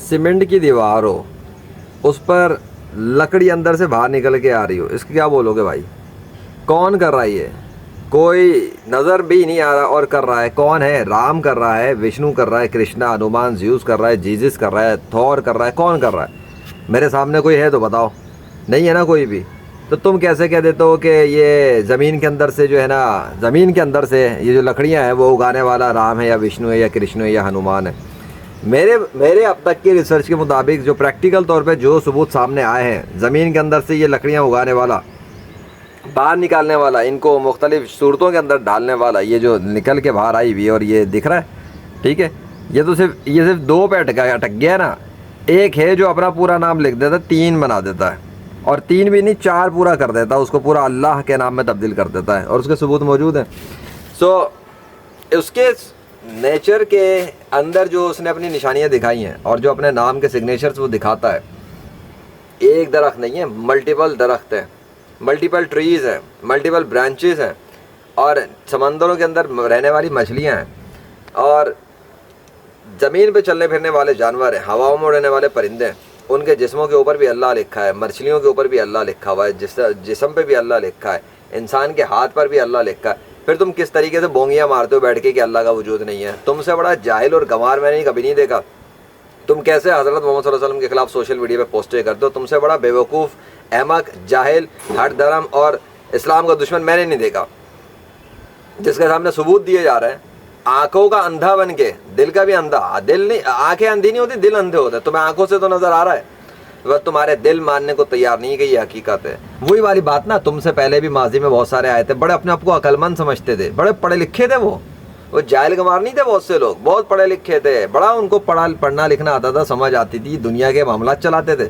Cement की दीवार हो, उस पर लकड़ी अंदर से बाहर निकल के आ रही हो, इसकी क्या बोलोगे भाई? कौन कर रहा है ये? कोई नज़र भी नहीं आ रहा और कर रहा है। कौन है? राम कर रहा है, विष्णु कर रहा है, कृष्णा, हनुमान, ज़्यूस कर रहा है, जीसस कर रहा है, थॉर कर रहा है। कौन कर रहा है? मेरे सामने कोई है तो बताओ। नहीं है ना कोई भी। तो तुम कैसे कह देते हो कि ये ज़मीन के अंदर से जो है ना, ज़मीन के अंदर से ये जो लकड़ियाँ हैं वो उगाने वाला राम है या विष्णु है या कृष्ण है या हनुमान है? मेरे अब तक की रिसर्च के मुताबिक जो प्रैक्टिकल तौर पे जो सबूत सामने आए हैं, ज़मीन के अंदर से ये लकड़ियाँ उगाने वाला, बाहर निकालने वाला, इनको मुख्तलिफ सूरतों के अंदर डालने वाला, ये जो निकल के बाहर आई हुई और ये दिख रहा है, ठीक है, ये तो सिर्फ दो पे अटक गया ना। एक है जो अपना पूरा नाम लिख देता, 3 बना देता है, और 3 भी नहीं 4 पूरा कर देता है, उसको पूरा अल्लाह के नाम में तब्दील कर देता है, और उसके सबूत मौजूद हैं। सो उसके नेचर के अंदर जो उसने अपनी निशानियाँ दिखाई हैं और जो अपने नाम के सिग्नेचर्स वो दिखाता है, एक दरख्त नहीं है, मल्टीपल दरख्त है, मल्टीपल ट्रीज़ हैं, मल्टीपल ब्रांचेस हैं, और समंदरों के अंदर रहने वाली मछलियाँ हैं, और ज़मीन पे चलने फिरने वाले जानवर हैं, हवाओं में उड़ने वाले परिंदे हैं, उनके जिस्मों के ऊपर भी अल्लाह लिखा है, मछलियों के ऊपर भी अल्लाह लिखा हुआ है, जिस्म पे भी अल्लाह लिखा है, इंसान के हाथ पर भी अल्लाह लिखा है। फिर तुम किस तरीके से बोंगियाँ मारते हो बैठ के कि अल्लाह का वजूद नहीं है? तुमसे बड़ा जाहिल और गंवार मैंने कभी नहीं देखा। तुम कैसे हज़रत मोहम्मद सल्लल्लाहु अलैहि वसल्लम के खिलाफ सोशल मीडिया पे पोस्टें करते हो? तुमसे बड़ा बेवकूफ़, अहमक, जाहिल, हर धर्म और इस्लाम का दुश्मन मैंने नहीं देखा, जिसके सामने सबूत दिए जा रहे हैं। आंखों का अंधा बन के दिल का भी अंधा, दिल नहीं, आंखें अंधी नहीं होती, दिल अंधे होते हैं। तुम्हें आंखों से तो नज़र आ रहा है, बस तुम्हारे दिल मानने को तैयार नहीं कि ये हकीकत है। वही वाली बात ना, तुमसे पहले भी माजी में बहुत सारे आए थे, बड़े अपने आप को अक्लमंद समझते थे, बड़े पढ़े लिखे थे, वो जाहिल गंवार नहीं थे। बहुत से लोग बहुत पढ़े लिखे थे, बड़ा उनको पढ़ना लिखना आता था, समझ आती थी, दुनिया के मामला चलाते थे,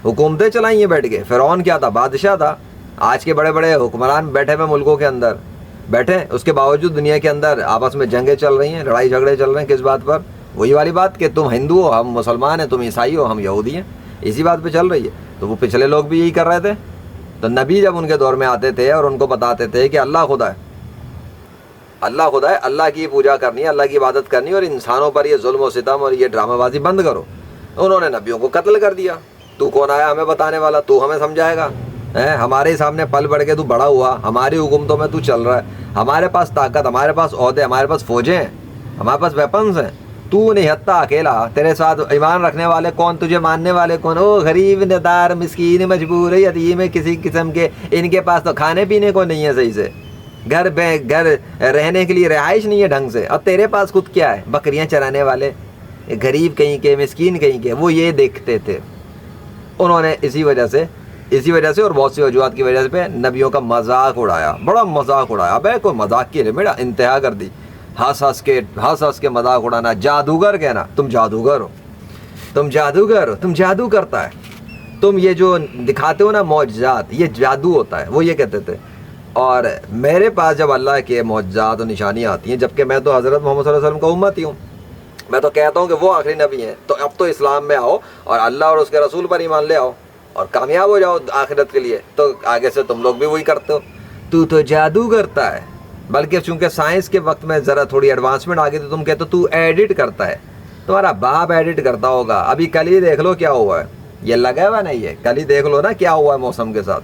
हुकूमतें चलाई हैं बैठ के। फ़िरौन क्या था? बादशाह था। आज के बड़े बड़े हुक्मरान बैठे हुए मुल्कों के अंदर बैठे, उसके बावजूद दुनिया के अंदर आपस में जंगें चल रही हैं, लड़ाई झगड़े चल रहे हैं। किस बात पर? वही वाली बात कि तुम हिंदू हो, हम मुसलमान हैं, तुम ईसाई हो, हम यहूदी हैं, इसी बात पे चल रही है। तो वो पिछले लोग भी यही कर रहे थे। तो नबी जब उनके दौर में आते थे और उनको बताते थे कि अल्लाह खुदा है, अल्लाह खुदा है, अल्लाह की पूजा करनी है, अल्लाह की इबादत करनी है, और इंसानों पर ये जुल्म और सितम और ये ड्रामाबाजी बंद करो, उन्होंने नबियों को कत्ल कर दिया। तू कौन आया हमें बताने वाला? तू हमें समझाएगा? हैं, हमारे सामने पल बढ़ के तू बड़ा हुआ, हमारी हुकूमतों में तू चल रहा है, हमारे पास ताकत, हमारे पास ओहदे, हमारे पास फौजें हैं, हमारे पास वेपन्स हैं, तू निहत्ता अकेला, तेरे साथ ईमान रखने वाले कौन, तुझे मानने वाले कौन? ओ गरीब, नदार, मिस्कीन, मजबूर, यतीम है किसी किस्म के, इनके पास तो खाने पीने को नहीं है सही से, घर रहने के लिए रिहाइश नहीं है ढंग से, और तेरे पास खुद क्या है? बकरियां चराने वाले गरीब कहीं के, मिस्कीन कहीं के। वो ये देखते थे। उन्होंने इसी वजह से और बहुत सी वजूहत की वजह से नबियों का मजाक उड़ाया, बड़ा मजाक उड़ाया। अबे कोई मजाक की मेरा इंतहा कर दी, हंस हंस के मजाक उड़ाना, जादूगर कहना, तुम जादूगर हो, तुम जादूगर हो, तुम जादू करता है, तुम ये जो दिखाते हो ना मौजज़ात, ये जादू होता है, वो ये कहते थे। और मेरे पास जब अल्लाह के मौजज़ात और निशानियाँ आती हैं, जबकि मैं तो हज़रत मोहम्मद सल्लल्लाहु अलैहि वसल्लम का उम्मती हूँ, मैं तो कहता हूँ कि वो आखिरी नबी हैं, तो अब तो इस्लाम में आओ और अल्लाह और उसके रसूल पर ईमान ले आओ और कामयाब हो जाओ आखिरत के लिए। तो आगे से तुम लोग भी वही करते हो, तू तो जादू करता है। बल्कि चूँकि साइंस के वक्त में ज़रा थोड़ी एडवांसमेंट आ गई तो तुम कहते हो तू एडिट करता है, तुम्हारा बाप एडिट करता होगा। अभी कल ही देख लो क्या हुआ है, ये लगा हुआ नहीं है, कल ही देख लो ना क्या हुआ है मौसम के साथ,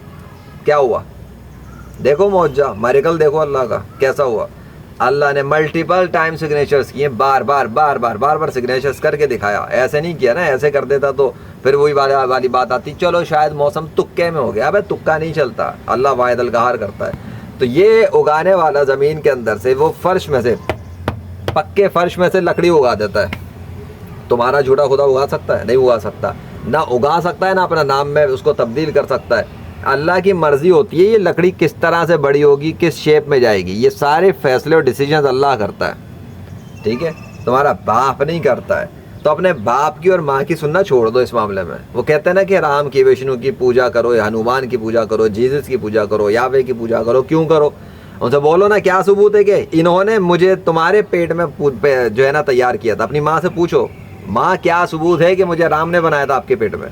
क्या हुआ, देखो मौजा मेरेकल देखो अल्लाह का कैसा हुआ। अल्लाह ने मल्टीपल टाइम सिग्नेचर्स किए, बार बार सिग्नेचर्स करके दिखाया। ऐसे नहीं किया ना, ऐसे कर देता तो फिर वही वाली बात आती, चलो शायद मौसम तुक्के में हो गया। अबे तुक्का नहीं चलता, अल्लाह वाहिदुल कहार करता है। तो ये उगाने वाला ज़मीन के अंदर से, वो फर्श में से, पक्के फर्श में से लकड़ी उगा देता है। तुम्हारा झूठा खुदा उगा सकता है? नहीं उगा सकता, ना उगा सकता है, ना अपना नाम में उसको तब्दील कर सकता है। अल्लाह की मर्ज़ी होती है ये लकड़ी किस तरह से बड़ी होगी, किस शेप में जाएगी, ये सारे फैसले और डिसीजंस अल्लाह करता है, ठीक है, तुम्हारा बाप नहीं करता है। तो अपने बाप की और माँ की सुनना छोड़ दो इस मामले में। वो कहते हैं ना कि राम की, विष्णु की पूजा करो, या हनुमान की पूजा करो, जीसस की पूजा करो, यावे की पूजा करो, क्यों करो? उनसे बोलो ना क्या सबूत है कि इन्होंने मुझे तुम्हारे पेट में जो है ना तैयार किया था। अपनी माँ से पूछो, माँ क्या सबूत है कि मुझे राम ने बनाया था आपके पेट में?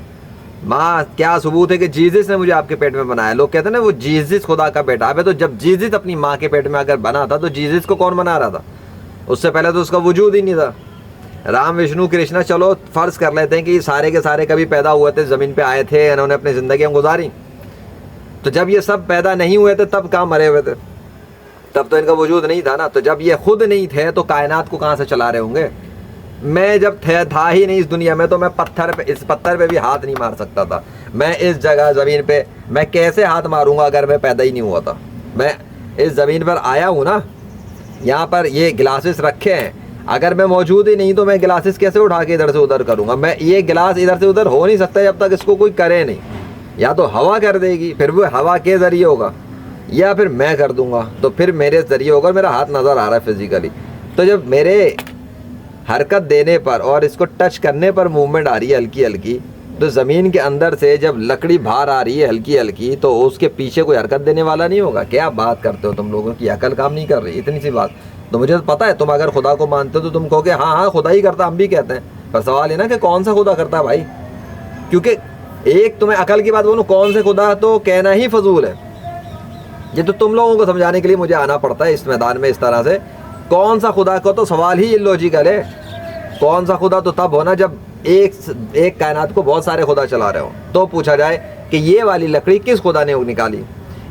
माँ क्या सबूत है कि जीसस ने मुझे आपके पेट में बनाया? लोग कहते हैं ना वो जीसस खुदा का बेटा। अबे तो जब जीसस अपनी माँ के पेट में अगर बना था तो जीसस को कौन बना रहा था? उससे पहले तो उसका वजूद ही नहीं था। رام وشنو کرشنا چلو فرض کر لیتے ہیں کہ یہ سارے کے سارے کبھی پیدا ہوئے تھے, زمین پہ آئے تھے, انہوں نے اپنی زندگیاں گزاری. تو جب یہ سب پیدا نہیں ہوئے تھے تب کہاں مرے ہوئے تھے؟ تب تو ان کا وجود نہیں تھا نا. تو جب یہ خود نہیں تھے تو کائنات کو کہاں سے چلا رہے ہوں گے؟ میں جب تھا ہی نہیں اس دنیا میں تو میں اس پتھر پہ بھی ہاتھ نہیں مار سکتا تھا. میں اس جگہ زمین پہ میں کیسے ہاتھ ماروں گا اگر میں پیدا ہی نہیں ہوا تھا؟ میں اس زمین پر آیا ہوں نا, یہاں پر یہ گلاسز رکھے ہیں, اگر میں موجود ہی نہیں تو میں گلاسز کیسے اٹھا کے ادھر سے ادھر کروں گا؟ میں یہ گلاس ادھر سے ادھر ہو نہیں سکتا جب تک اس کو کوئی کرے نہیں. یا تو ہوا کر دے گی, پھر وہ ہوا کے ذریعے ہوگا, یا پھر میں کر دوں گا تو پھر میرے ذریعے ہوگا. میرا ہاتھ نظر آ رہا ہے فزیکلی, تو جب میرے حرکت دینے پر اور اس کو ٹچ کرنے پر موومنٹ آ رہی ہے ہلکی ہلکی, تو زمین کے اندر سے جب لکڑی باہر آ رہی ہے ہلکی ہلکی تو اس کے پیچھے کوئی حرکت دینے والا نہیں ہوگا. کیا بات کرتے ہو تم لوگوں کی عقل کام نہیں کر رہی؟ اتنی سی بات تو مجھے پتا ہے, تم اگر خدا کو مانتے ہو تو تم کہو کہ ہاں ہاں خدا ہی کرتا, ہم بھی کہتے ہیں. پر سوال ہے نا کہ کون سا خدا کرتا ہے بھائی؟ کیونکہ ایک تمہیں عقل کی بات بولوں, کون سے خدا تو کہنا ہی فضول ہے. یہ تو تم لوگوں کو سمجھانے کے لیے مجھے آنا پڑتا ہے اس میدان میں اس طرح سے. کون سا خدا کو تو سوال ہی لوجیکل ہے. کون سا خدا تو تب ہونا جب ایک کائنات کو بہت سارے خدا چلا رہے ہوں, تو پوچھا جائے کہ یہ والی لکڑی کس خدا نے نکالی,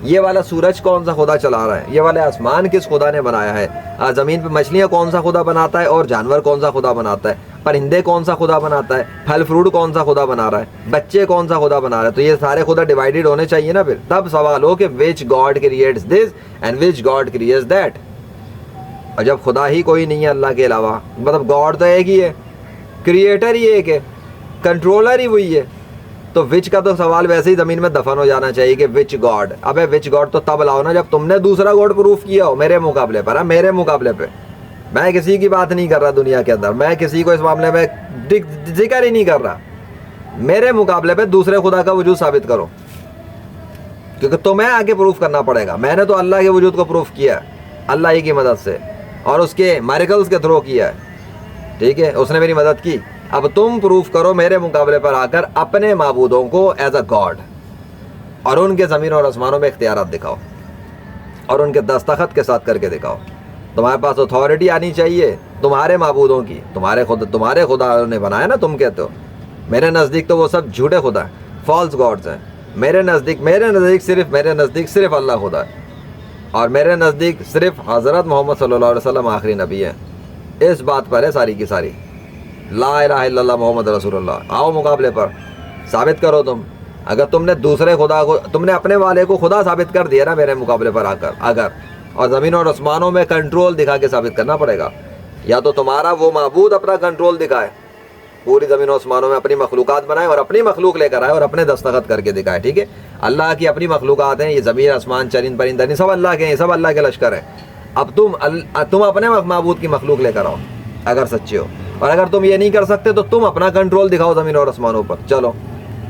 یہ والا سورج کون سا خدا چلا رہا ہے, یہ والا آسمان کس خدا نے بنایا ہے, زمین پہ مچھلیاں کون سا خدا بناتا ہے اور جانور کون سا خدا بناتا ہے, پرندے کون سا خدا بناتا ہے, پھل فروٹ کون سا خدا بنا رہا ہے, بچے کون سا خدا بنا رہا ہے. تو یہ سارے خدا ڈیوائیڈڈ ہونے چاہیے نا, پھر تب سوال ہو کہ which God creates this and which God creates that. اور جب خدا ہی کوئی نہیں ہے اللہ کے علاوہ, مطلب گاڈ تو ایک ہی ہے, کریٹر ہی ایک ہے, کنٹرولر ہی وہی ہے, تو وچ کا تو سوال ویسے ہی زمین میں دفن ہو جانا چاہیے کہ وچ گاڈ. ابے وچ گاڈ تو تب لاؤ نا جب تم نے دوسرا گاڈ پروف کیا ہو میرے مقابلے پر. میرے مقابلے پہ میں کسی کی بات نہیں کر رہا دنیا کے اندر, میں کسی کو اس معاملے میں ذکر ہی نہیں کر رہا. میرے مقابلے پہ دوسرے خدا کا وجود ثابت کرو, کیونکہ تمہیں آگے پروف کرنا پڑے گا. میں نے تو اللہ کے وجود کو پروف کیا ہے اللہ ہی کی مدد سے, اور اس کے میریکلز کے تھرو کیا ہے, ٹھیک ہے, اس نے میری مدد کی. اب تم پروف کرو میرے مقابلے پر آ کر اپنے معبودوں کو ایز اے گاڈ, اور ان کے زمین اور آسمانوں میں اختیارات دکھاؤ, اور ان کے دستخط کے ساتھ کر کے دکھاؤ. تمہارے پاس اتھارٹی آنی چاہیے تمہارے معبودوں کی. تمہارے خدا نے بنایا نا, تم کہتے ہو. میرے نزدیک تو وہ سب جھوٹے خدا ہیں, فالس گاڈز ہیں. میرے نزدیک صرف اللہ خدا ہے, اور میرے نزدیک صرف حضرت محمد صلی اللہ علیہ وسلم آخری نبی ہے. اس بات پر ہے ساری کی ساری. لا الہ الا اللہ محمد رسول اللہ. آؤ مقابلے پر, ثابت کرو تم. اگر تم نے دوسرے خدا کو, تم نے اپنے والے کو خدا ثابت کر دیا نا میرے مقابلے پر آ کر اگر, اور زمین اور آسمانوں میں کنٹرول دکھا کے ثابت کرنا پڑے گا. یا تو تمہارا وہ معبود اپنا کنٹرول دکھائے, پوری زمین و آسمانوں میں اپنی مخلوقات بنائے اور اپنی مخلوق لے کر آئے اور اپنے دستخط کر کے دکھائے. ٹھیک ہے, اللہ کی اپنی مخلوقات ہیں, یہ زمین آسمان چرند پرند نہیں, سب اللہ کے ہیں, سب اللہ کے لشکر ہیں. اب تم اپنے معبود کی مخلوق لے کر آؤ اگر سچے ہو, اور اگر تم یہ نہیں کر سکتے تو تم اپنا کنٹرول دکھاؤ زمین اور آسمانوں پر. چلو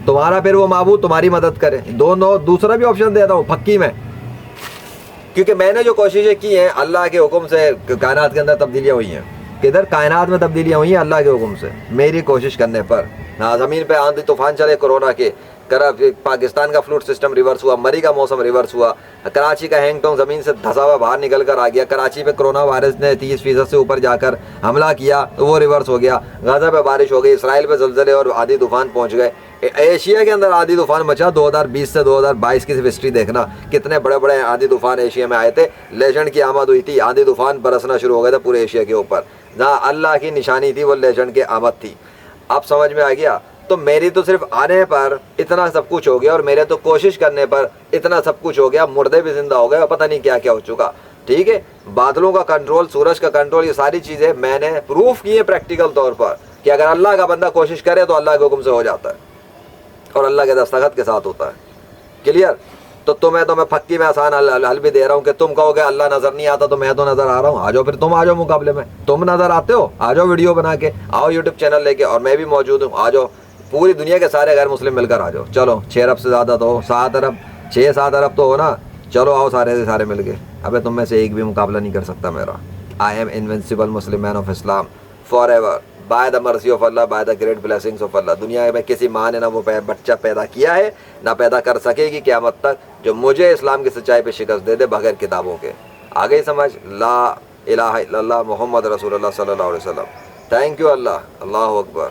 تمہارا پھر وہ معبود تمہاری مدد کرے. دوسرا بھی آپشن دیتا ہوں پکی میں, کیونکہ میں نے جو کوششیں کی ہیں اللہ کے حکم سے, کائنات کے اندر تبدیلیاں ہوئی ہیں, کدھر کائنات میں تبدیلیاں ہوئی ہیں اللہ کے حکم سے, میری کوشش کرنے پر. ہاں زمین پہ آندھی طوفان چلے کورونا کے, پاکستان کا فلوڈ سسٹم ریورس ہوا, مری کا موسم ریورس ہوا, کراچی کا ہینگ ٹانگ زمین سے دھسا ہوا باہر نکل کر آ گیا, کراچی پہ کرونا وائرس نے 30% سے اوپر جا کر حملہ کیا تو وہ ریورس ہو گیا, غزہ پہ بارش ہو گئی, اسرائیل پہ زلزلے اور آندھی طوفان پہنچ گئے, ایشیا کے اندر آندھی طوفان مچا. 2020 سے 2022 کی صرف ہسٹری دیکھنا, کتنے بڑے بڑے آندھی طوفان ایشیا میں آئے تھے. لیجنڈ کی آمد ہوئی تھی, آندھی طوفان برسنا شروع ہو گئے تھے پورے ایشیا کے اوپر. جہاں اللہ کی نشانی تھی وہ لیجنڈ کی آمد تھی. اب سمجھ میں آ گیا. تو میری تو صرف آنے پر اتنا سب کچھ ہو گیا, اور میرے تو کوشش کرنے پر اتنا سب کچھ ہو گیا. مردے بھی زندہ ہو گئے اور پتہ نہیں کیا کیا ہو چکا. ٹھیک ہے, بادلوں کا کنٹرول, سورج کا کنٹرول, یہ ساری چیزیں میں نے پروف کی ہیں پریکٹیکل طور پر کہ اگر اللہ کا بندہ کوشش کرے تو اللہ کے حکم سے ہو جاتا ہے, اور اللہ کے دستخط کے ساتھ ہوتا ہے. کلیئر. تو میں پھکی میں آسان حل بھی دے رہا ہوں کہ تم کہو گے اللہ نظر نہیں آتا, تو میں تو نظر آ رہا ہوں. آ جاؤ پھر, تم آ جاؤ مقابلے میں. تم نظر آتے ہو, آ جاؤ ویڈیو بنا کے, آؤ یوٹیوب چینل لے کے, اور میں بھی موجود ہوں. آ جاؤ, پوری دنیا کے سارے غیر مسلم مل کر آ جاؤ. چلو 6 ارب سے زیادہ تو 7 ارب 6-7 ارب تو ہو نا. چلو آؤ سارے سے سارے مل کے. ابے تم میں سے ایک بھی مقابلہ نہیں کر سکتا میرا. I am invincible Muslim man of Islam forever, by the mercy of Allah, by the great blessings of Allah. دنیا میں کسی ماں نے نہ وہ بچہ پیدا کیا ہے نہ پیدا کر سکے گی قیامت تک جو مجھے اسلام کی سچائی پہ شکست دے دے بغیر کتابوں کے. آگے سمجھ, لا الہ الا اللہ محمد رسول اللہ صلی اللہ علیہ وسلم. Thank you Allah, Allah Akbar.